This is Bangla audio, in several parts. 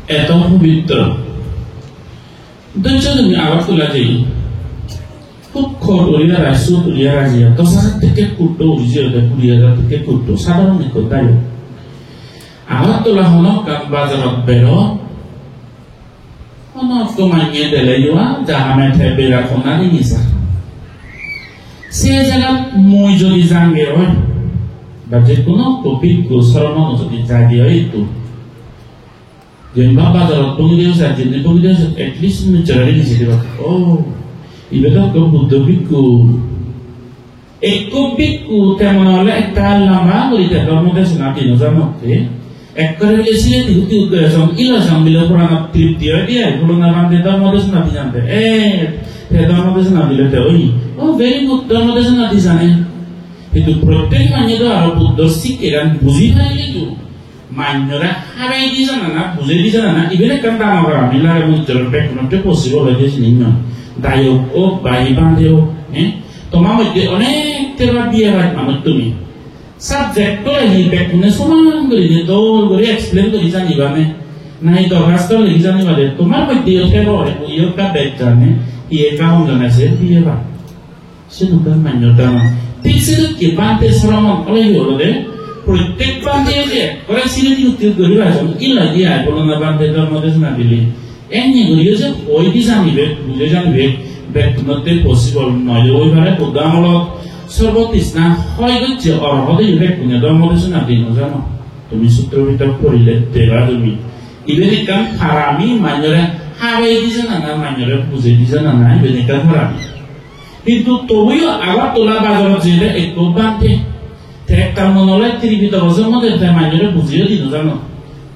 এত পবিত্র ধৈর্য তুমি আবার তোলা যাই খুব খরিয়া রাইসু তুলিয়া রাজিয়া 10,000 থেকে কুটো উজিয়ে 20,000 থেকে কুটো সাধারণ তাই আবার তোলা হলো কাম বাজারত বেরো হলো তোমাকে দিলে যাওয়া জাহামে ঠেবে রাখো না নিসা সে জায়গা মই যদি জানগে হয় বা যে কোনো টপিক শ্রবণ যদি জাগে হয় তো যেমন বাজারত পৌঁছে যায় যে পৌঁছে এটলিস্ট চলে গেছে ও ইবেদা কো বুদ্ধ ভিক্ষু এক ভিক্ষু তেমন হলে একটা লম্বা বলিতে ধর্মদেশনা দিন জানোতে এক করে এসে তিরুতি উদ্দেশ্য ইলাশাম বিলে পুরাণ তৃপ্তি হয় দিয়ে পুরাণ বান্ধে ধর্মদেশনা দি জানতে তে ধর্মদেশনা দিলে তো ওই ও ভেরি গুড ধর্মদেশনা দি জানে কিন্তু প্রত্যেক মানুষ আর বুদ্ধ শিখে গান বুঝি পাইলে তো মানুষরা হারাই দি জানা না বুঝে দি জানা না ইবেলে কাম দাম করা মিলারে মুদ্র পেকনতে পসিবল হয়ে গেছে নিন দায়ক ও বাই বান্ধেও তোমার মধ্যে অনেক তেরা বিয়ে হয় মানুষ তুমি সাবজেক্ট হি পেকনে সমান করে দিয়ে দৌড় করে এক্সপ্লেন করে জানিবা নাই দরখাস্ত লিখে জানিবা তোমার মধ্যে ইয়কা ব্যাগ জানে ইয়ে কাউন জানাছে বিয়ে বা সে দুটো মান্যতা না ঠিক সেরকম বান্ধে শ্রমণ করে হলো রে প্রত্যেক বান্ধে করে সিলেটি উত্তর করিবা ইলা দিয়া বলো না বান্ধে ধর্মদেশনা দিলি এমনি করিও যে ওই দি জানিবে বুঝে জানিবে ব্যক্তিগত পসিবল নয় ওইভাবে বুদ্ধামূলক সর্বতৃষ্ণা হয় গেছে অর্হতে ব্যক্তিগত ধর্মদেশনা দিন জানো তুমি সূত্রবিদ পড়িলে দেবা তুমি ইবেনিকাম হারামি মানুষরা হারাই দিছে না মানুষরা বুঝে দিছে না ইবেনিকাম হারামি কিন্তু তবুও আবার তোলা বাজারত যেটা একটু বান্ধে একটা মনে হলে 30 বছর মধ্যে মানুষরা বুঝিয়ে দিন জানো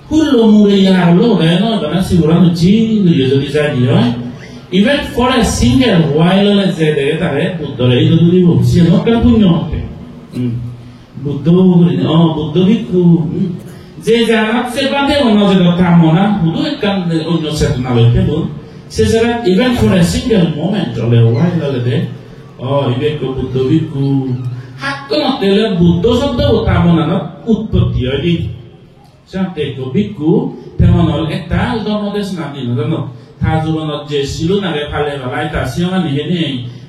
Kullo mulia lo no bana sigurano ji yo যদি জানি হয় even for a single while let's say de tare buddhore ido duri bobsi no ka punyo hote buddho buri no buddho bhikkhu je jana se bande onno je কথা মনা বুদ্ধ একখান অন্য চেতনা লইতে বল সে যারা even for a single moment ole while de ibe ko buddho bhikkhu hakko tele buddho শব্দ কথা মনা না উৎপত্তি হয় Sampai ke biku, teman oleh eta ধর্মদেশনা দিন জানো থাজুবনত যে ছিল না রে ফালে ভালাই তাসিয়া নিহেনে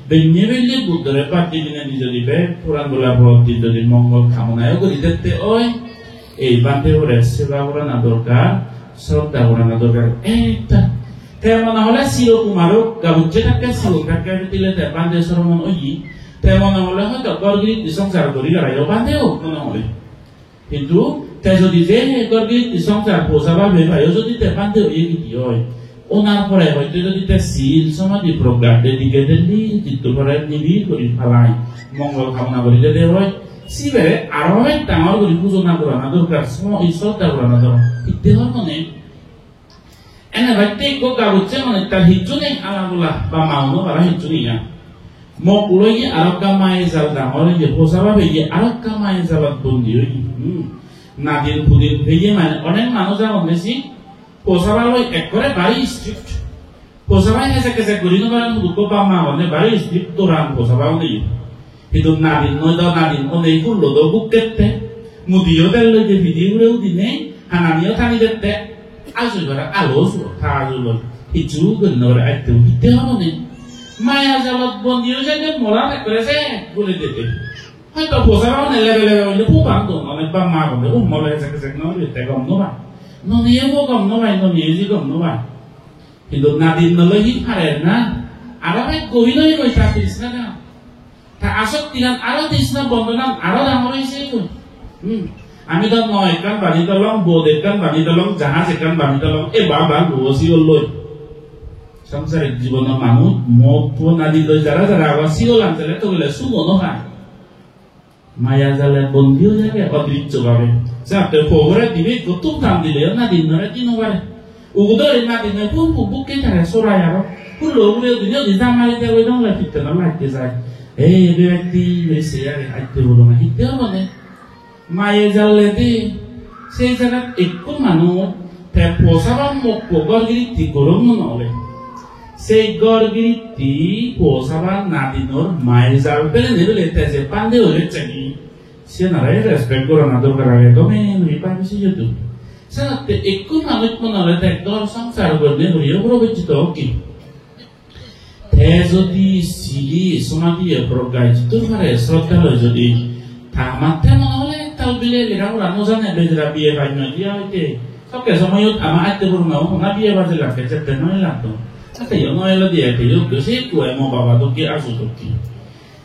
বেনিবেলি বুদ্ধরে পাটি দিনে নিজ দিবে পুরাণ বলা ভক্তি যদি মঙ্গল কামনায় করি দেখতে ওই এই বান্ধে ওরে সেবা করা না দরকার শ্রদ্ধা করা না দরকার একটা তেমন হলে শিরো কুমারও গাবুচ্ছে থাকে শিরো থাকে দিলে তে বান্ধে শ্রমণ ওই তেমন হলে হয়তো গর্গিত সংসার করি গাড়াইও বান্ধেও মনে হলে কিন্তু যদি যে গর্গি সংসার পোষাবা ভেবায়ও যদি তে বান্ধে হয়ে গিয়ে হয় ওনার পরে হয়তো যদি তে শিল সমাধি প্রজ্ঞার দিকে দিল্লি চিত্ত করে নিবিড় করি ফেলাই মঙ্গল কামনা করি দে হয় শিবে আরো একটা আমার করি পুজো না করা না দরকার ঈশ্বরটা করা না দরকার ইতে হয় মানে এনে ভাইতে কোকা হচ্ছে মানে তার হিচ্ছু নেই আলাগুলা বা মাউনো বা হিচ্ছু নেই মোক লই আরকা মায়ে যাও ডাঙর যে পোষাবা ভেয়ে আরকা মায়ে যাওয়াত বন্দি হই নাদিন ফুদিন ভেয়ে মানে অনেক মানুষ যা অনেছি পোষাবা লই এক করে বাড়ি স্ট্রিক্ট পোষাবাই হেসে কেসে করি না বাড়ি দুঃখ পা মা মানে বাড়ি স্ট্রিক্ট তোরান পোষাবাও নেই কিন্তু নাদিন নয় দাও নাদিন অনেক ফুললো দো বুক দেখতে মুদিও দেল লই যে ভিডিও গুলোও দিনে হানামিও থানি দেখতে আসল করে আলো থাজুল কিছু করি না আইতে দিতে হবে না মায়া জালত বন্দিও যাতে মরা করেছে বলে দিতে হয়তো পোষাবাও নেলে বেলে হইলে খুব আনন্দ অনেক বা মা বলে ও মলে হেসে কেসে নইতে গম নবা ননিয়ে গম নবাই ননিয়ে জি গম নবাই কিন্তু নাদিন নলই হি পারে না আর ভাই কহিলই কই তা তৃষ্ণা না তা আসক্তি না আরো তৃষ্ণা বন্ধনা আরো ডাঙর হইছে আমি তো নয় কান বানি তলং বোধ কান বানি তলং জাহাজ কান বানি তলং এ বাবা বসি লই সংসারিক জীবন মানুষ মত নাদি লই যারা যারা আবাসি অঞ্চলে তো বলে সুমন হয় মায়া জালে বন্দিও যাবে অদৃশ্য ভাবে যাতে পরে দিবে কত দাম দিলে না দিন ধরে দিন পারে উগদরে না দিন পুন বুকে তারে সরাই আর পুরো উড়ে দিও দিদা মারি দেবে না লাগতে না লাগতে যায় এই ব্যক্তি এসে আরে আইতে বলো না হিতে হবে মায়ে জালে দি সেই জায়গা একটু মানুষ তে পোষাবা মুখ গর্গিতি গরম মনে হবে সেই গর্গিতি পোষাবা না দিনর মায়ের জাল পেলে নেবে তেজে পান্দে হলে চাই সে নারায় রেসপেক্ট করা না দরকার আগে তুমি রিপাবিসি যেত 생각때 있구만 있구나를 대도 상사를 내버려 물어보지도 없기 대저디 시리 소마디에 프로가이지 두하래 스럽다로 저디 다만 때문에 talbil이라고 라노자네 베드라 비에 바이너디야 이때 속에서 뭐요 아마 아때 부르면 나 비에 바질라 개체때 노일라도 그때 영어에로 디에 비요 그세 ku에 뭐 바바도기 아주도기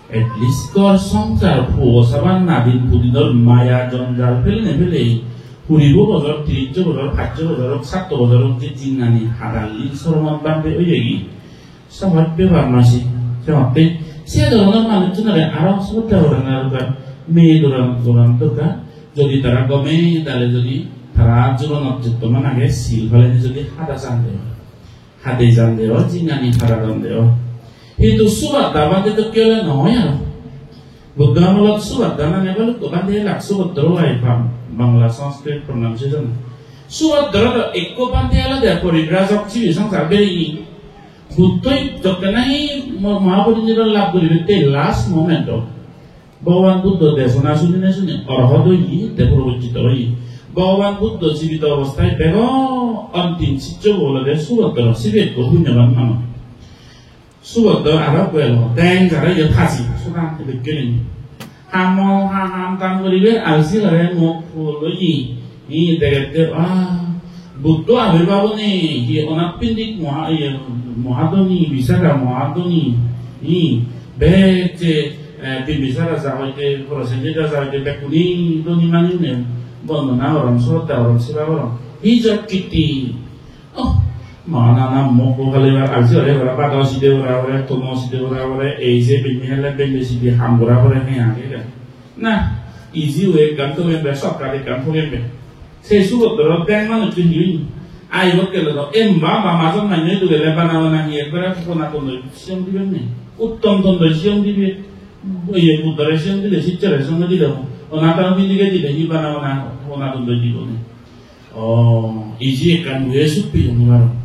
at least 걸 성자 부어 사반 나딘 부디들 마야 전잘 필네 필레 우리고 버저 뒤쪽으로 바쪽으로 삭도로 진나니 하달리 서로만 반대 의얘기 사활뼈 반마시 정확히 세도는 많은 주나래 알아서부터 그러나가 메이도랑 그런도가 저기 따라가 메이달에 저기 따라 주는 object만 하게 실발에 저기 하다산대요 하대산대요 진나니 하다던데요 itu surat dapat ditekilan noya bukan mulut surat dan ane balut bukan dia lak surat terus pam Bangla Sanskrit pronunciation surat terus ekko pantiala dia porigrasok cibi sang saberi butoi joknai mahabudi niral lab beri last moment do bawan buddha desona sunine sunine arhado yi depuro chitoi bawan buddha cibi to avasthai bego antim sicho bola de surat terus sibe ko hunyaban mama 수업도 알아보여. 땡자를 여타지. 수강한테 느끼는. 함당거리를 알시가래 뭐로이 이 되겠대. 묻도 안 해봐보니 이 언합빈딕 모하더니 비사가 모하더니 이 배제 비비사가 자고이때 프로센제가 자고이때 백군이 돈이 많이 있네. 뭐 나오람 수업다 오람 시바오람 이적기띠. Mana mau kalian aja oleh berapa kau sih oleh tomo sih oleh easy pinjaman lebih sih di hambura oleh ni ada. Nah, easy way kan tu yang besok kali kan tu yang sesuatu terus dengan itu ni. Ayo kalau mama masuk mana itu lepas nama ni berapa pun aku tu siang di mana. Uttam tu siang di mana. Iya putera siang di mana sih cerita siang di mana. Orang tahu pilih ke di mana orang tu di mana. Oh, easy kan gue supi yang mana.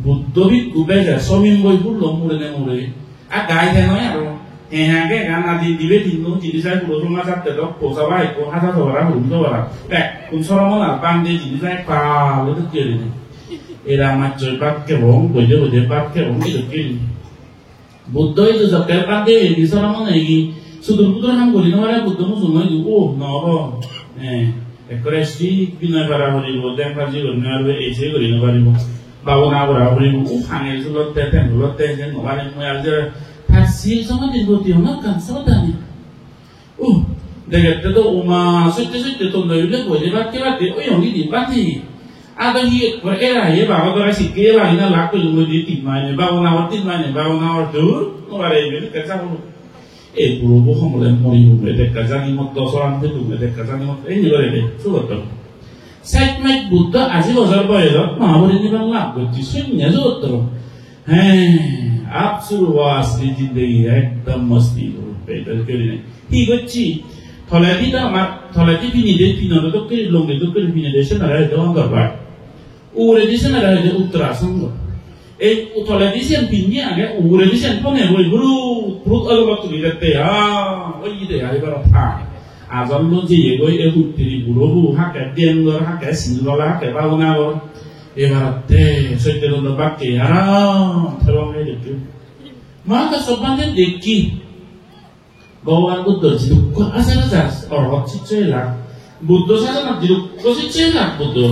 Buddhi kubeja somingoy hullo murene mure agai de noya ro ehage gana di dibe dinno jinisai kulo suma satte do posa bai ko hata do ra hundo wala kun soromon al pande jinisai pa lo to kiri era macho pakke bong bojo bojo pakke bong itu kiri buddha itu zakka pande di soromon egi sudur budur ham goli no wala buddha musumo itu oh no ekresti bina bara hori bo den kaji go narwe eche gori no bari bo Bawang awal beri buku panggil sulut teten yang kemarin mengajar hasil sama dengan diunakan sebetulnya. Dekat itu umah suci tu dah udah boleh baca. Yang ini baca. Ada hiat berera ya bawa orang sikit lah ina laku jumlah di timanya bawang awal tu kemarin ini kerja pun. Puluh bukan mulai mulai kerja ni mot dosoran tu kerja ni mot ini boleh sulut tu. Segmen Buddha aja bozar bayar, mahu ini bang lap, berarti sunnah jauh absolut was di zindagi ekdam mesti betul kali ni. Higotchi, tholati dah bini deh pina tu kiri longe tu kiri bini deh sana ada orang kerja, ure di sana ada utara sanggup. Tholati sian bini agak ure di sian pun guru perut agak tu lihat deh, ini ada berapa. Azam lo je go ehu tiri burobu hake diengor hake sinlola hake baunagor ebarate soitero no bakke ara thelong itu maka sobande deki bawa buddha jidu ko asal jas orot cicela buddha sana jidu ko cicela buddha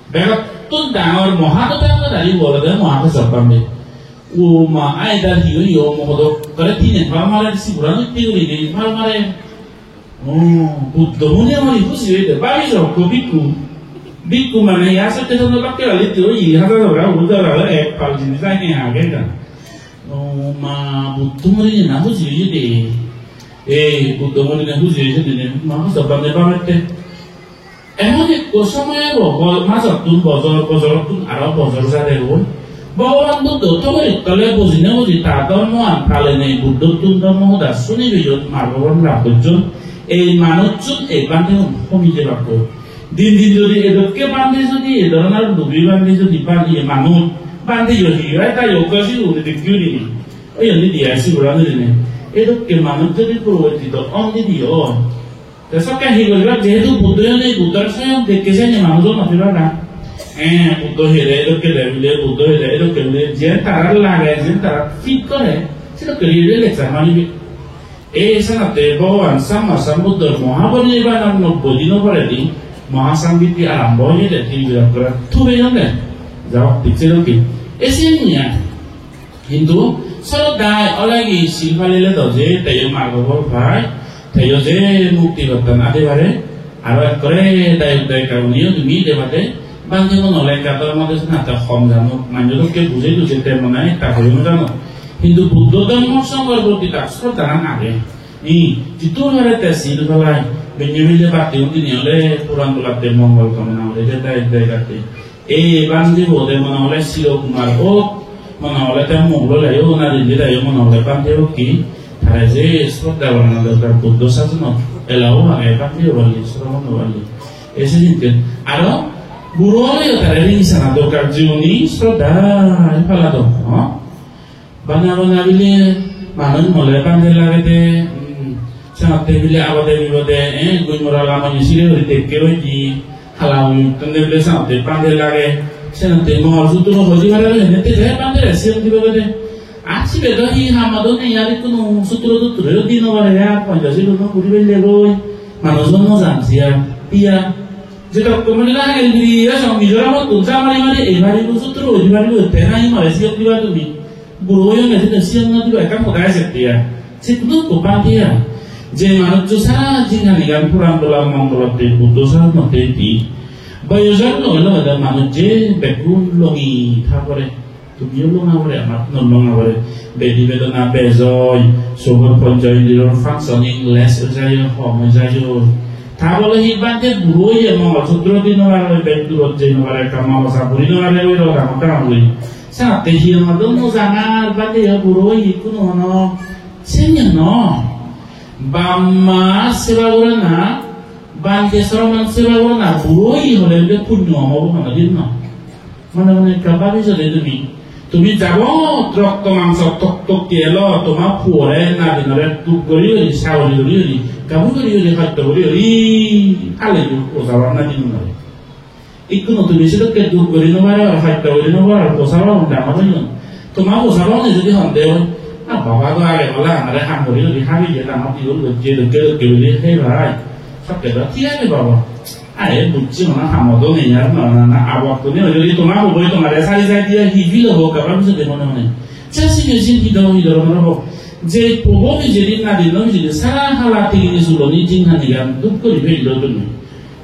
berat tun dangor moha to dangor dari bolade moha ko sobande uma ai dar hiyo yo mohodo kare tine marmare sigurano tiguri ni marmare Buddha punya mau itu sih, tapi kalau biku mana ya setelah itu pakai lagi tu, iya ada orang Buddha orang kalau jenis lain yang ada kan, ma Buddha mungkin nahu sih deh, Buddha mungkin nahu sih deh, mana sebenarnya banget deh, emangnya kosongnya loh, masa tu bozor tu Arab bozor saja loh, bawa Buddha tu kalau posisinya di tadan mau paling nih Buddha tu mau dah suni video marwon lah betul. Manutun bande homi je bakko din jodi edokke bande jodi edonar dubi bande jodi bande manut bande jodi eta yoga si ude dikyuri ni oyo ni dia si burane ne edokke manut jodi purwati to ondi dio সরকার হি করিবা যেহেতু বুদ্ধজনে বুদ্ধর স্বয়ং দেখেছে যে মানুষজন নথিবা না বুদ্ধ হেরে এরকম দেবিলে বুদ্ধ হেরে এরকম যে তারা লাগে যে তারা ঠিক করে সেটা করিয়ে লেকচার মানিবে এই সানাতে ভগবান সাম্মা সম্বুদ্ধর মহাপরিনির্বাণ 90 দিন পরে দিন মহাসংগীতি আরম্ভ হয়ে যায় ঠিক করা থুবে জানে যাও দেখছে কি এসে নিয়ে কিন্তু সরদায় অলগি শিলফালিলে তো যে তাই মাগবর ভাই তাই যে মুক্তি করতেন আদেবারে আর করে তাই তাই কারণেও তুমি দেবাতে বান্ধে মনে কাতার মধ্যে না তা কম জানো মানুষকে বুঝে বুঝে তেমন নাই তা হইও জানো কিন্তু বুদ্ধ ধর্ম সংঘের প্রতি তার শ্রদ্ধা আগে এই যিটো হারে তে শিলফালাই বেঞ্জামিলে বাতি উঠি নিলে পুরাণ তোলাতে মঙ্গল কামনা হলে তাই তাই কাটে এই বান্ধে বোধে মনে হলে শিরকুমার ও মনে হলে তার মঙ্গল লাইও না দিলে লাইও মনে হলে বান্ধে কি তারা যে শ্রদ্ধা বানানো দরকার বুদ্ধ শাসন এলাও আগে বান্ধে বলি শ্রমণ বলি এসে দিতে আরো বুড়ো হলেও তারা নিশানা দরকার জীবনী শ্রদ্ধা ফেলা তো বানা বানা বিলে মানুষ মলে বান্ধে লাগে সাথে বিলে আবাদে বিবাদে গুই মরা লামানি সিরে হইতে কেউ কি হালাম তন্দে বিলে সাথে বান্ধে লাগে সেনাতে মহল সূত্র হজি মারা নেতে যায় বান্ধে সেন দিবে আসবে তো হি হামাদো নেই আর কোনো সূত্র সূত্র দিন বারে আর 50 লোক ঘুরি বেলে গই মানুষজন জানছি আর পিয়া যেটা কমিটি লাগে বিয়া সংবিধান মত তুজা মারি মারি এবারে সূত্র হজি মারি হতে নাই মারে সিও দিবা তুমি বুড়ো মেসে সিও না দিবা কাম কোথায় সেটিয়া সেগুলো কোপাটিয়া যে মানুষ সারা জিঙ্গানি গান পুরাণ বলা মঙ্গলতে বুদ্ধ সারা মতে দি বয়জন হলো মানুষ যে বেগুন লগি থাকরে তুমিও লঙা করে আমার নলঙা করে বেদি বেদনা বেজয় সবর পঞ্জয় দিলর ফাংশনিং লেস যায় কম যায় তা বলে হিবাতে বুড়োই মঙ্গল সূত্র দিন আর বেদুর যে নরে কামা বসা বুড়ি নরে ওই রকম কাম হই সাথে হি আমাদের জানার বাদে বুড়োই কোনো ন সেন্য ন বাম্মা সেবা করে না বান্তে সরমান সেবা করে না বুড়োই হলে পুণ্য হব না দিন না মনে মনে কাবাবি চলে তুমি যাব রক্ত মাংস টক টক এলো তোমার ফুরে না দিনরে টুক করি সাউরি করি কাবু করি খাদ্য করি খালে ওসাব না দিন নয় একটু নতুন সেটাকে টুক করি নেবার খাদ্য করি নেবার ওসাব ডাঙর হইল তোমার ওসাব যদি সন্দেহ বাবা তো আগে বলা আরে হাম করি যদি হাবি যেটা আমার কি বলবো যে লোকে লোকে বলি হে ভাই সব কেটে ঠিক আছে বাবা আরে বুঝছি না হামদো নেই আর না আবার তুমি যদি তোমার বই তোমার সারি যাই দিয়ে হিভিল হোক আবার বুঝতে মনে মনে চাষি গেছি হিদর মনে হোক যে প্রভু যেদিন না দিল যদি সারা হালা থেকে শুলো নিজিন হানি গান দুঃখ করি ফেলিল তুমি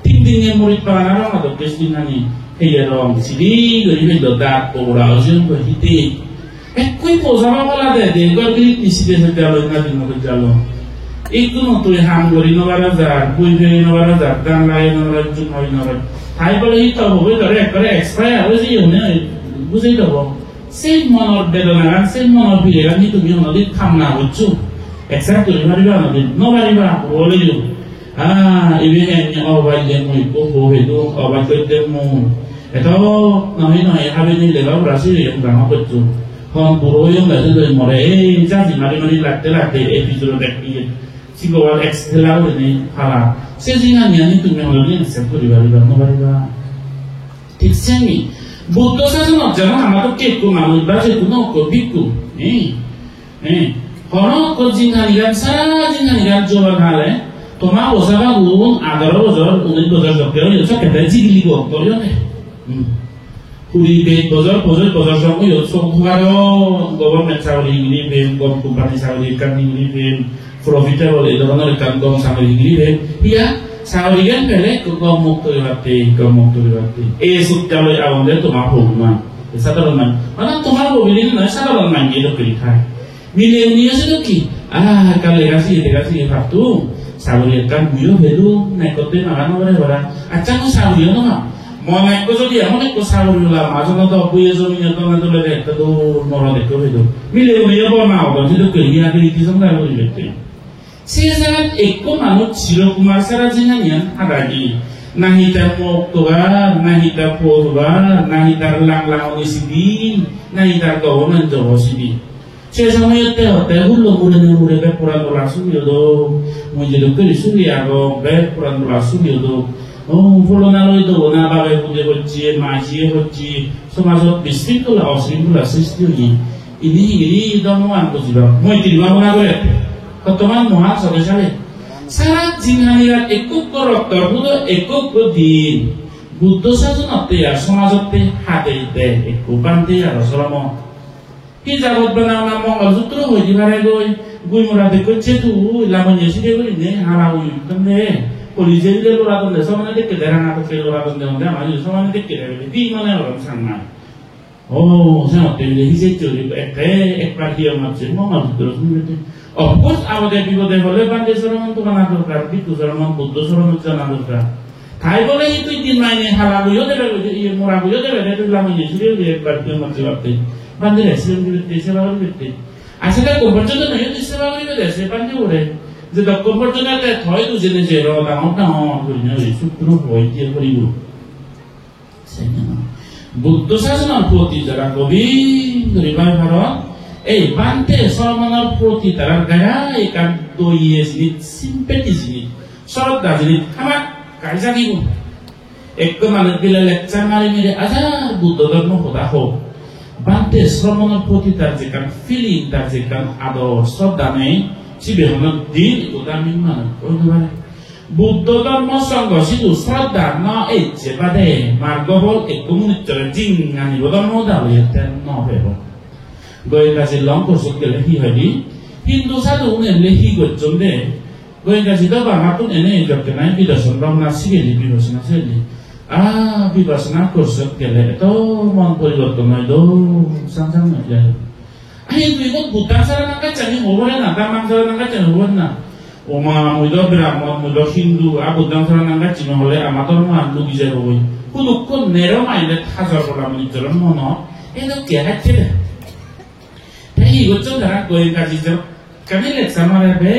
3 দিনে মরি পানার আমাদের কেস দিন হানি এই রং সিঁড়ি করি ফেলিল দাঁত পোড়া ওজন হিতে একই পোজাবা বলা দেয় দেগর গিরি নিশিতে হইতে আলো না দিন মতো জালো এইগুলো তুই হাম করি নবারা যার বই ফেরি নবারা যার গান লাগে নবার জুন হয় নবার তাই বলে এই তব বই ধরে একবারে এক্সপায়ার হয়ে যাই বুঝেই দেবো সেই মনের বেদনা সেই মনের ফিরে গানি তুমি নদীর খাম না হচ্ছো একসাথে তুলি মারিবা নদীর নবারিবা বলে দিও ইবে অবাইলে মই কো হেদু অবাই করতে মু এত নয় নয় হাবে নিলে গাও রাশি গান করছো হন পুরোই মেসেজ মরে এই জাজি মারি মারি লাগতে লাগতে এই ভিতরে দেখি সিগোয়াল এক্সেলার নেই হালা সে জিনা নিয়ানি তুমি হলে অ্যাকসেপ্ট করিবা নবারিবা ঠিক সেমি বুদ্ধ শাসন যেমন আমাদের কেকু মানুষ বা যে কোনো ভিক্ষু হরক জিঙ্গানিগান সারা জিঙ্গানিগান জবা খালে তোমার ওসাবা গুণ 11 বছর 19 বছর সপ্তাহ হয়েছে কেটে জিগলি করিও নে 20 বছর সময় সংখ্যারও গভর্নমেন্ট চাকরি গিরিবে কোম্পানি চাকরি কানি গিরিবে প্রফিটেবল এই ধরনের কাম কম চাকরি গিরিবে ইয়া সাউরিগান পেলে মুক্ত বিভাগটি এই সূত্রালয় আমাদের তোমার ভগবান সাধারণ মান মানে তোমার ববিলিন নয় সাধারণ মান গিয়ে লোক খায় মিলে নিয়ে আসে কি কালে গাছি ভাবতো সাউরিয়ার কাম বুঝো ভেলু নাই করতে নাগানো করে ভরা আচ্ছা কো সাউরিয়া না মনে একটু যদি এমন একটু সাউরিয়া মাঝে তো বইয়ে জমি না তোলে একটা তো মরা দেখো ভেলু মিলে নিয়ে বনা হবে যদি করিয়া কি কিসম না বলি সেজাত একো মানুষ চিরকুমার সারা জিনানিয়ান হাগাদি নাহি তার মুক্তবা নাহি তার পড়বা নাহি তার লাংলাঙনি সিদি নাহি তার government job Sidi 세상의 때 어때 흘러무르는 물에 베풀어 놀라 숙여도 문제도 그리 숙이하고 베풀어 놀라 숙여도 홀로나로이도 나바베 부대버지 마지에버지 소마소 비스팅클라 어스링클라 시스템이 ini donoan ko sila mo itirima mo na ko kotoman mo ha sabi sabi sarat jinganirat ekuk koroktor budo ekuk budin buddho sasun atte ya somajotte hate ite ekuk bante ya rasulamo ki jagot banana mongol sutro hoji bare goi gui murade ko chetu lamon yeside goi ne hala goi tonde polije le lora tonde somane de ke derana ko ke lora tonde onde amari somane de ke de di mane orang sanna saya waktu itu hijau ekor dia macam mana terus mungkin. Of course, awal dia boleh banding seorang tu kan ada berarti tu seorang butuh seorang tu jangan ada. Kai boleh itu di mana halal yo deh, iya murah yo deh, itu lama je sudah dia berarti macam waktu. Banding hasil berarti sebab berarti. Asalnya komputer tu ni sebab berarti sebab dia boleh. Jadi komputer tu ada thoi tu jenis zero, orang punya itu terus boleh dia beribu. Saya buddho sasanar proti jara kobi ribai bharat ei bante sarmanar proti tarar gaya ekan doi esnit simpeti jinit shraddha jinit kama kaijagi gu ekko manut bila lecture mari mere ajar buddho dharma hoda ho bante sarmanar proti tar jekan feeling tar jekan ador shraddha nei sibe hono din udamin manut oidubare buddho dharma sangha sidu shraddha na ecce bade margohol e comunitere jingani bodharma dalyeten no bebo goy kaji longko sukele hi hadi hindu sadhu ne lehi gojjonde goy kaji daba matun ene jokkenai bidasan ramna sigeli bibasana seli bibasana korsukele to mon poriborton noi do sangsang na jai ahin bigot buddha sarana kacani hobore na tamang sarana kacani hobore na Oma mudo Brahmon mudo Hindu abu dang sarana ngaji mahole amator man lu gije roy kudu kon nero maile hazar bola muni jalan mono eno ke hatte tahi gocho dara goy kaji jo kami lek samare be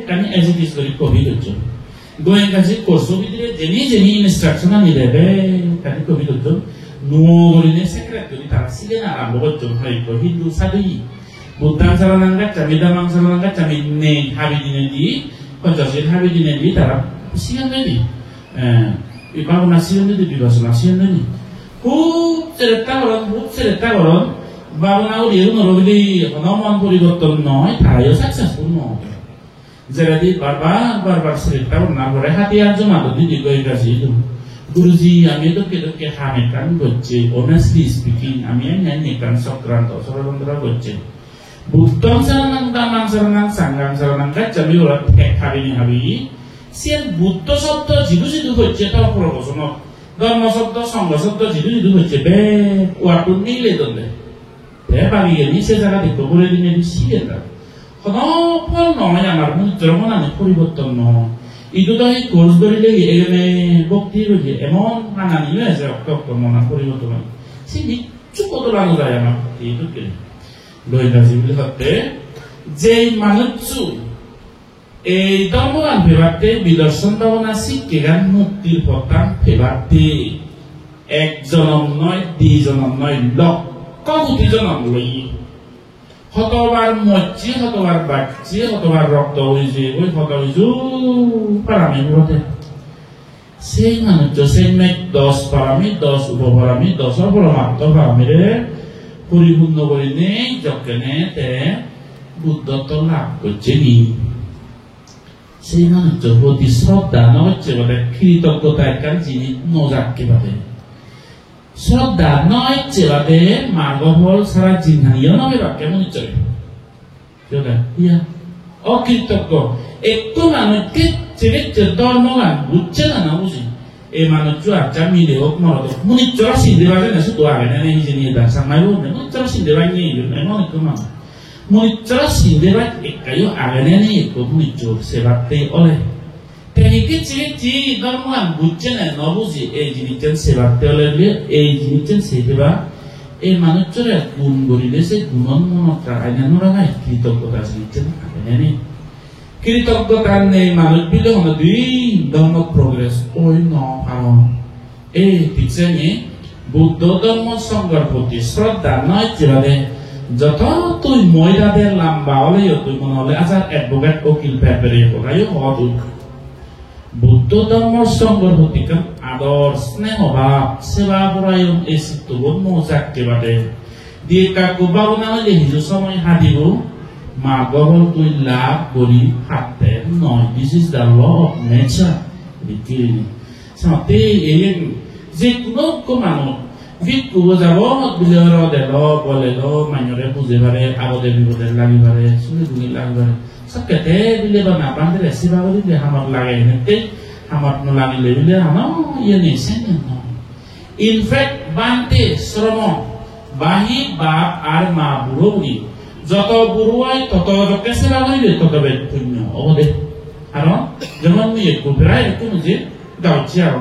kami execute kori kobi gocho goy kaji korso bidire jeni instruction ani rebe kami kobi gocho no gorine secretary tara sigena arambo gocho hai ko Hindu sadhi Buddha saranangga cami damang saranangga cami ne habidine di koncosin habidine di tarap siang ni ibarat nasian ni di bawah nasian ni cerita orang baru nak dia orang di nomor purigoton noi tayo successful no jadi barbar cerita orang boleh hati aja matu di goy kasih itu Guruji kami itu kita hamikan gocce honestly speaking kami nyanyikan sokran atau sorondra gocce Buddha saranang tamang saranang sanggang saranang kacami orang tek hari ini sian Buddha sabda jidu hocce tau proposno dharma sabda sangha sabda jidu hocce be waktu nile donde be bagi ini sejaga di kubur ini di sini dah kalau pol namanya marmun jerman ane poriborton no itu dah course dari lagi egene bukti lagi emon kanan ini aja waktu mana poriborton sini cukup tu lalu saya mak itu kiri Loh kasih lihat jai manutsu damuan bebate bidarsan dawana sikkigan muktir potang bebate ek jonom noi di jonom noi lok kau di jonom loi hotobar mochi hotobar bakci hotobar rokto wiji woi hoto wiju parami bebate sei manutsu sei mek dos parami dos ubo parami dos apolomatto parami re Puribunno boleh jokkene te Buddha tolak keceni. Sehingga coba disroda no coba kiri toko taikkan jini nozak kebade. Sroda no coba de margohol sara jinhani no bebak kemu nicoi. Jodoh, iya. Oh kiri toko. Itu mana kecil jadol nolan bucen anak usi. Manut cuaca cami deok maroto muni cora sinde baga na sutu aga na ni jeni da sama yo na muni cora sinde baga ni emon ko ma muni cora sinde baga kayo aga na ni ko muni cor sebate ole teni ke ci normal bucena no buzi jeni chen sebate ole jeni chen sebeba manut cora gun gori dese gunon mono ka ana nora ki to ko ta chen aga ni Kiritok dotan ne manut bilang na di dharma progress oi no ano picenya Buddha dharma sanggar putih shraddha na jirade যত তুই ময়দাদের লম্বা হলে তুই মনে হলে আচার অ্যাডভোকেট উকিল পেপারে কোথায় হত বুদ্ধ ধর্মের সঙ্গর প্রতিকার আদর স্নেহ ভাব সেবা পরায়ণ এই চিত্তবোধ মৌচাককে বাদে দিয়ে কাকু বাবু না হলে হিজু সময় হাঁটিব মা গবল তুই লাভ করি হাতে নয় this is the law of nature বিকিনি সাথে এই যে কোনো মানুষ ভিক্ষু যাব বিলের দেল বলে লো মাইনরে বুঝে পারে আগতে বিপদে লাগি পারে শুনি গুলি লাগি পারে সবকেতে বিলে বা না বান্ধে সেবা করি যে আমার লাগে নেতে আমার ন লাগিলে বিলে আমার ইয়ে নেছে না ইনফ্যাক্ট বান্ধে শ্রম বাহি বাপ আর মা বুড়ো বুড়ি যত বুড়ো হয় তত যকে সেবা করিবে তত পুণ্য অবদে কারণ যেমন একটু প্রায় একটু যে গাউছি আর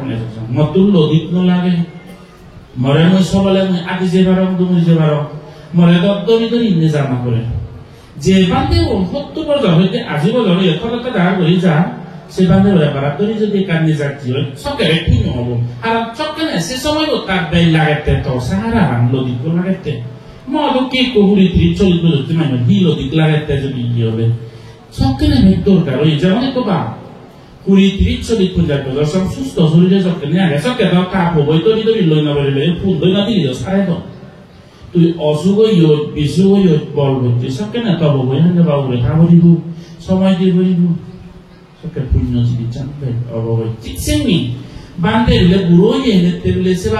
মতুল লদিত ন লাগে মরে মই সবলে মই আদি যে বারম তুমি যে বারম মরে দরি দরি ইনে জানা করে যে বান্ধে 70 বছর হইতে আজি বছর একটা দাঁড় করি যা সে বান্ধে ব্যাপার দরি যদি কান্নি যাচ্ছি হয় সবকে ঠিক হবো আর চক্কে না সে সময় তার বেল লাগাতে তো সাহারা লদি তো লাগাতে মধু কে কহুরি 30-40 বছর মানে লদি লাগাতে যদি কি হবে চক্কে না দরকার ওই যেমন তো বা 20-30-40 বছর সব সুস্থ শরীরে চক্কে নিয়ে আগে চক্কে তো কাপ হবই দরি দরি লই না বলে ফুল দই না দিলি সারাই তো তুই অসুখ ইয়ত বিসুখ ইয়ত বল হচ্ছে চক্কে না তব বই হাতে বাবুরে খাবো দিব সময় দিব চক্কে পুণ্য চিকিৎসা অবয় চিকিৎসেমি বান্ধে দিলে বুড়ো এনে দিলে সেবা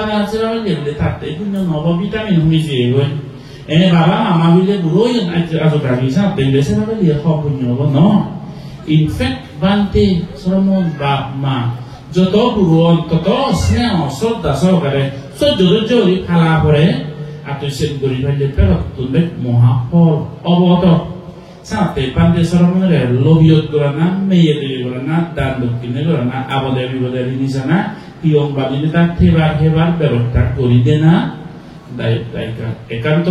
দিলে তাতে পুণ্য নব ভিটামিন হয়েছে এগোয় এনে বাবা মামা বিলে বুড়ো আজ গাড়ি সাথে দিলে সেবা দিলে সব পুণ্য হব ন ইনফ্যাক্ট বান্ধে শ্রমণ বাপ মা যত বুড়ো তত স্নেহ শ্রদ্ধা সহকারে সহ্য ধৈর্য ফালা পরে আত্মীয় করি ফেললে পেরত তুলবে মহাফল অবগত সাথে বান্ধে শ্রমণের লোভিয়ত করে না মেয়ে তৈরি করে না দান দক্ষিণে করে না আবদে বিপদে নিচে না পিয়ং বাদিনে তার হেবার ব্যবস্থা করি দে না একান্ত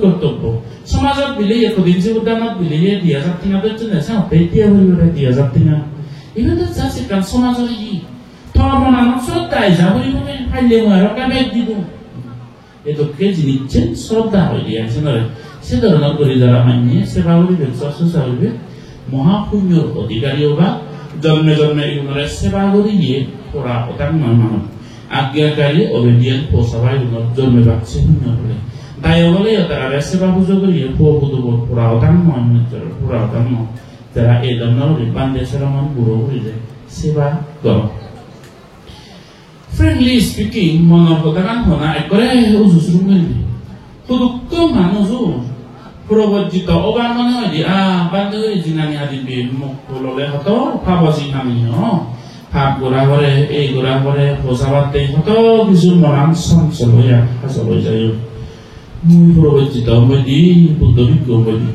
কর্তব্য সমাজত বিলে একদিন যে উদ্যানত বিলে দিয়া যাত্রীনাদের জন্য সাথে দিয়া হইবে দিয়া যাত্রীনা এগুলো তো চাষে কারণ সমাজের ই ধর্মনানক শ্রদ্ধায় যা হইবে ফাইলে মহার কামে দিব এদকে জিনিচ্ছেন শ্রদ্ধা হয়ে দিয়েছেন সে ধরনের করে যারা মানিয়ে সেবা করিবে চর্চা হইবে মহাপুণ্যর অধিকারী হবা জন্মে জন্মে এগুলোর সেবা করি গিয়ে ওরা ওটার নয় মানুষ আজ্ঞাকারী অবেডিয়েন্ট সবাই জন্মে পাচ্ছে পুণ্য বলে তাই বলে তারা সেবা পুজো করিয়ে পুরা ওটার নয় পুরা ওটার নয় যারা এই ধরনের বান্ধে সেরামান বুড়ো করিলে সেবা কর ফ্রেন্ডলি স্পিকিং মনের কথা কান শোনা একবারে উজুসুরু করবি সুদুক্ত মানুষও প্রবজ্জিত অবান মনে হয় দি বান্ধে করে জিনানি আদিবি মুখ ললে হতো ভাব জিনানি ভাব গোড়া করে এই গোড়া করে বসাবাতে হতো কিছু মনান চঞ্চল হইয়া হাসল হয়ে যায় মুই প্রবজ্জিত মই দি বুদ্ধ বিজ্ঞ মই দি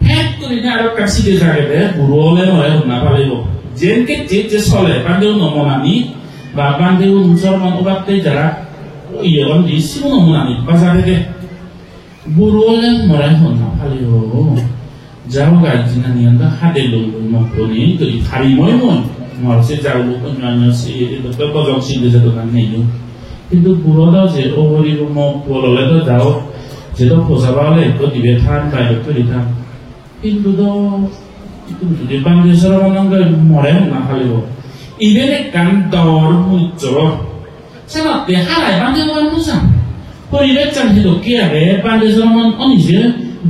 ফেট করে না আর কাশি দিয়ে থাকে বুড়ো হলে হয় শুনা পালিব যেনকে যে চলে বান্ধেও নমনানি বা বান্ধেও মুসলমান ওবাতে যারা ইয়ন দি সিমো নমনানি বাজারে দে বুড়ো হলে মরাই শুনা পালিব যাও গাজিনা নিয়ন্ত্রণ হাতে লইব মকনি করি ফারি মই মরছে যাও অন্যান্য গজক সিদ্ধ দোকান নেই কিন্তু বুড়ো দাও যে ওহরি মুখ বললে তো যাও যেটা পোষাবা হলে একটু দিবে থান বাইরে তৈরি থান কিন্তু তো যদি বাংলাদেশের মরে না ফালিব ইভেন গান দর মুচ্চ সেনাতে হারাই বান্ধে মোজান পরিবেশ চান্দি কি আগে বাংলাদেশের অনিজে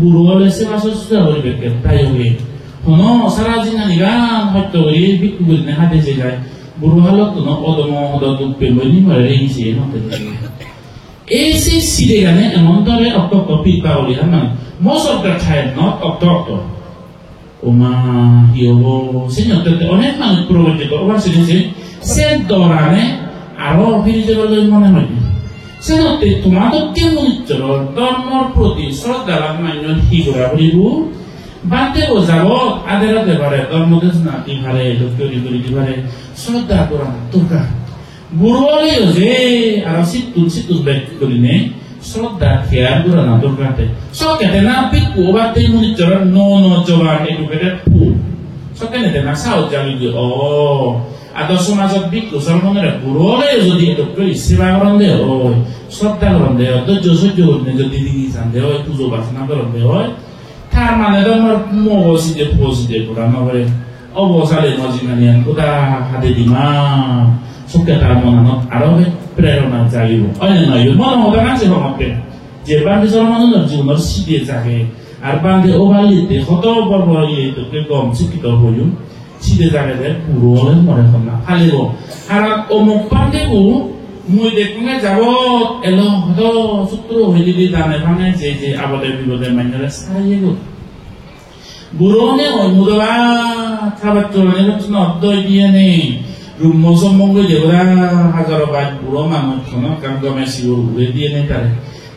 বুড়ো হলে সেবা সুস্থ পরিবেশ তাই হবে হন সারা জিনা নিগান হত্যা করি বিক্রি করি না হাতে যে যায় বুড়ো হালত অদম দুঃখ পেমনি মরে রেখেছে এসে সিধে গানে এমন ধরে অক্ট পিপা বলি মানে most of the time not octo ওমা কি হবো সেটা অনেক মানুষ প্রবর্তিত ওবার শুনেছে সে দৌড়ানে আরো ফিরে বলে মনে হয় সেটাতে তোমাদের কেমন ধর্মর প্রতি শ্রদ্ধা মান্য কি করা বলিব বাদে যাব আদেরাতে পারে ধর্মদেশ না কি ভারে তৈরি করি কি ভারে শ্রদ্ধা করা দরকার বুড়ো হলে যে আর সিটুল ব্যাগ করি নে শ্রদ্ধা খেয়াল করা না দরকার সকেতে না পিকু বাদে মনিটর নো জবান এডুকেটেড ফুল সকেতে না সাউ জানি ও atau সমাজত বিক্ষ সর্বমনে পুরোলে যদি এটুকু সেবা করন দে হয় শ্রদ্ধা করন দে হয় ধৈর্য সহ্য করতে যদি দিদি চান দে হয় পুজো বাসনা করন দে হয় তার মানে তো আমার মগজে পৌঁছে পুরানো হয় অবসালে মজিমানিয়ান কোথা হাতে দিমা সুখে তার মনানত আরো প্রেরণা জাগিব অন্য নয় মন হতে আছে হমতে যে বান্ধে জন্মানোর জীবনের সিদ্ধে জাগে আর বান্ধে ওভালিতে কত বড় বড় ইয়েটুকে কম শিক্ষিত হইও সিদ্ধে জাগে দেয় পুরো মনে কর না ফালিব আর অমুক বান্ধেবো মুই দেখুনে যাব এলো হতো সূত্র হইলি দি দানে ভাঙে যে আবদে বিপদে মাইনারে সারিয়ে গো বুড়োনে ওই মুদবা খাবার চলে নতুন অদ্দয় দিয়ে নেই রুমসম মঙ্গল দেবরা হাজার বাদ বুড়ো মানুষ শোনো কাম গমে শিও উড়ে দিয়ে নেই তারে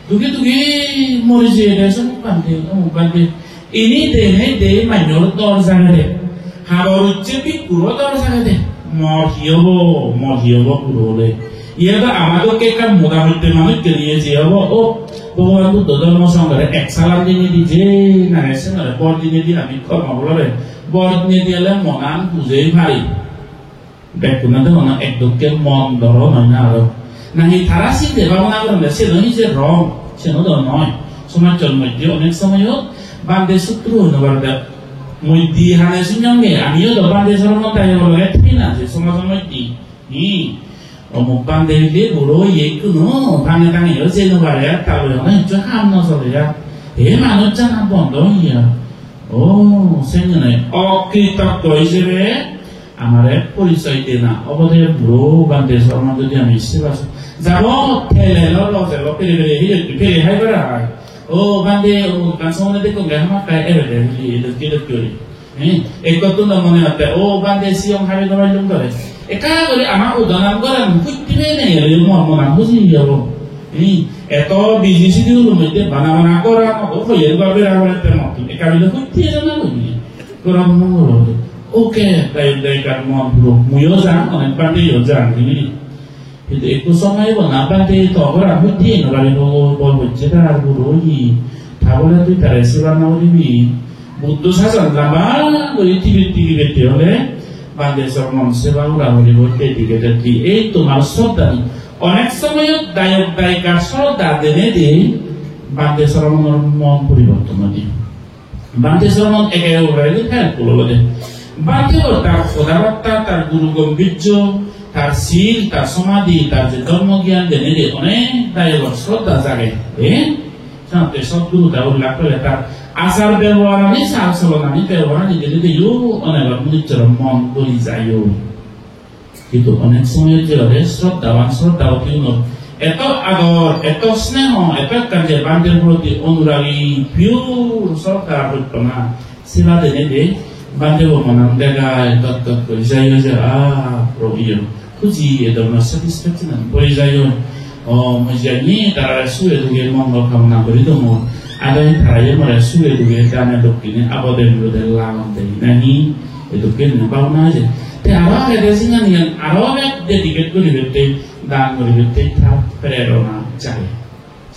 দুকে দুকে মরে যে রেশন পান্তে ইনি দে মাইনর দর জাগারে হাবার উচ্চে পি পুরো দর জাগারে মহিয়ব পুরোলে ইয়েটা আমাদেরকে একটা মোটামুটি মানুষকে নিয়ে যে হবো ও ভগবান বুদ্ধ ধর্ম সংঘরে এক সালাম দিনে দিছে না এসে না বর দিনে দিয়ে আমি কর্ম বলবে বর দিনে দিলে মনান বুঝেই ভাই ব্যাকুনাতে মনে একদমকে মন ধর নয় না আরো নাকি তারা চিন্তে ভাবনা করেন সে নয় যে রং সে নয় সমাজের মধ্যে অনেক সময় বান্ধে সূত্র হইতে পারে মই দি হানে শুনবে আমিও তো বান্ধে ধর্ম তাই বলে ঠিক না যে সমাজের মধ্যে অমুক বান্ধে দিয়ে বুড়ো ইয়ে কোনো ভাঙে টাঙে যে নবারে তাহলে অনেক হাম নচলে হে মানুষ জানা বন্ধ ইয়া ও সে নয় অকৃতজ্ঞ হিসেবে আমার এক পরিচয় দিয়ে না অবধে বুড়ো বান্ধে ধর্ম যদি আমি সেবা যাব ঠেলে লজে পেরে পেরে হাই করা হয় ও বান্ধে ও কানসমনে দেখো গামা কাই এবে কি করি এক কত না মনে হতে ও বান্ধে সিয়ং হাবে নবাই লুম করে একা করে আমার উদাহরণ করেন ফুটবে নেই মন বুঝি যাব এত বিজি শিডিউল মধ্যে বানা করা হইয়ের বাবে রাখতে মত একা বিলে ফুটিয়ে জানা বুঝি গরম মঙ্গল ওকে তাই কার মন পুরো মুইও যান অনেক বান্ধেও যান কিন্তু একটু সময় না বান্ধে তখন আমি দিয়ে নবাই বল হচ্ছে তার বুড়ো তাহলে তুই তার সেবা না দিবি বুদ্ধ শাসন লাম্বা করে টিভি বেটে হলে বান্ধে সর্বম সেবা উড়া হলে বলতে দিকে যাচ্ছি এই তোমার শ্রদ্ধা অনেক সময় দায়ক দায়িকার শ্রদ্ধা দেনে দিয়ে বান্ধে সর্বমর মন পরিবর্তন দিই বান্ধে সর্বম একে উড়াইলে খেয়াল করলো দে বান্ধে তার কথাবার্তা তার গুরু গম্ভীর্য তার শীল তার সমাধি তার যে ধর্মজ্ঞান দেনে দিয়ে অনেক দায়ক শ্রদ্ধা জাগে সাথে সদ্গুরু তা উল্লাখ করে তার আচার ব্যবহার আমি সাল চলনানি ব্যবহার নিজে যদি অনেক নিজের মন বলি যায় কিন্তু অনেক সময় যে শ্রদ্ধাবান শ্রদ্ধাবতী এত আদর এত স্নেহ এত কাজে বান্ধের প্রতি অনুরাগী পিওর সরকার ঘটনা সেবা দেনে দে বান্ধব মনাম দেখায় তত্ত্ব করে যাই যে প্রবীয় খুঁজি এ ধরনের স্যাটিসফ্যাকশন বলে যায় মজানি তারা সুরে দুগে মঙ্গল কামনা করি দমো আদায় তারাই মরে সুরে দুগে দানে দক্ষিণে আবদের বিরোধে লাগাম দেয় নাহি এটুকে পাও না যে আরো এটা সিঙ্গানিয়ান আরো এক ডেডিকেট করে বেতে দান করে বেতে তার প্রেরণা চাই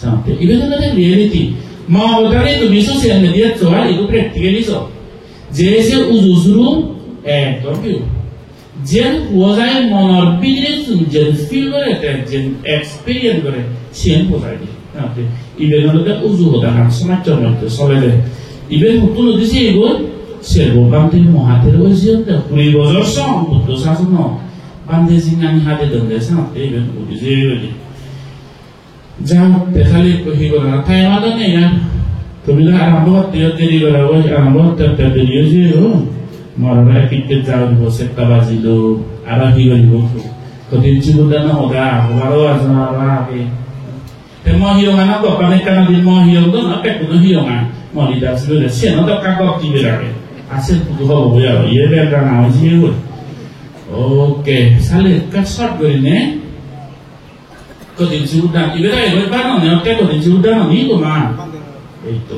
সাথে ইভেন এটা রিয়েলিটি মা ওটারে তুমি সোশ্যাল মিডিয়া চোয়া এটা প্র্যাকটিক্যালি সব যে সে উজুসরু একদম কেউ যেন ওজায় মনের বিজনে যেন ফিল করে যেন এক্সপেরিয়েন্স করে সেন বোঝায় দিয়ে ইভেন হলে উজু হতে না সমাজের মধ্যে চলে দেয় ইভেন হুতুন দিছে এগুলো সেরবো বান্ধে মহাতের হয়েছে 20 বছর সং বুদ্ধ শাসন বান্ধে জিঙ্গানি হাতে দন্দে সাথে ইভেন বুঝে যা দেখালে কহি গলা তাই আমাদের নেই তুমি আরম্ভ করতে দেরি করা ওই আরম্ভ করতে দেরি হয়েছে মরবে কিনতে যাও বসে তাবাজি লো আর কি হইব কদিন জীবনটা না ওগা ওয়ারো আজমারা আগে তে মহিও না তো কানে কানে দিন মহিও তো না কে কোনো হিও না মরি দাস বলে সে না তো কাগজ কি বেরাবে আছে তো হবো ইয়া ইয়ে বেরা না হইছে ওকে সালে কা শর্ট করে নে কদিন জীবনটা কি বেরাবে বানো না কে কদিন জীবনটা নি তো মা এই তো